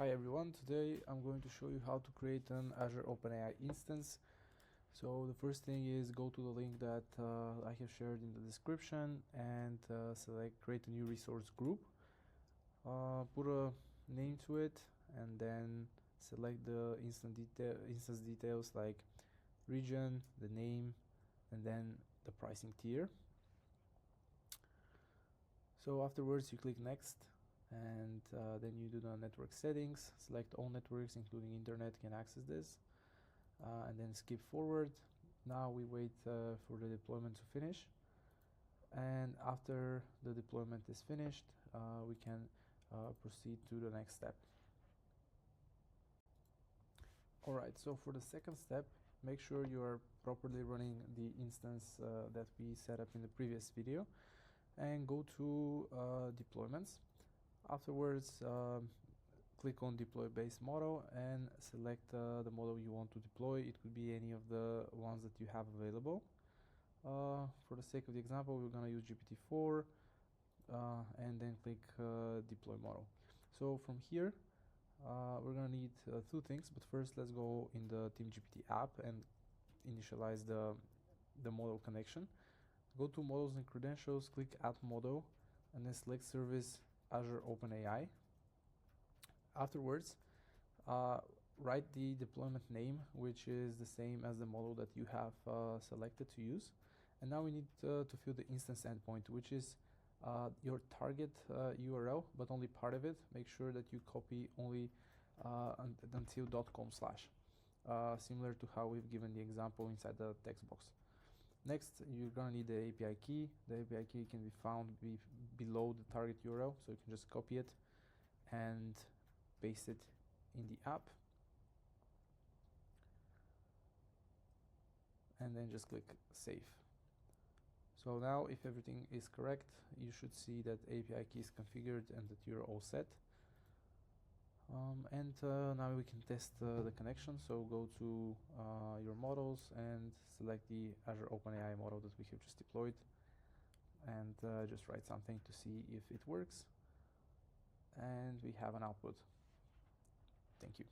Hi everyone, today I'm going to show you how to create an Azure OpenAI instance. So the first thing is go to the link that I have shared in the description and select create a new resource group. Put a name to it and then select the instance details like region, the name, and then the pricing tier. So afterwards you click next, and then you do the network settings, select all networks including internet can access this, and then skip forward. Now we wait for the deployment to finish, and after the deployment is finished we can proceed to the next step. Alright, so for the second step, make sure you are properly running the instance that we set up in the previous video, and go to deployments. Afterwards, click on deploy base model and select the model you want to deploy. It could be any of the ones that you have available. For the sake of the example, we're going to use GPT-4 and then click deploy model. So from here, we're going to need two things, but first let's go in the Team-GPT app and initialize the model connection. Go to models and credentials, click add model, and then select service Azure OpenAI. Afterwards, write the deployment name, which is the same as the model that you have selected to use. And now we need to fill the instance endpoint, which is your target URL, but only part of it. Make sure that you copy only until .com/, similar to how we've given the example inside the text box. Next, you're gonna need the API key. The API key can be found below the target URL, so you can just copy it and paste it in the app, and then just click save. So now if everything is correct, you should see that API key is configured and that you're all set. Now we can test the connection. So go to your models and select the Azure OpenAI model that we have just deployed, and just write something to see if it works, and we have an output. Thank you.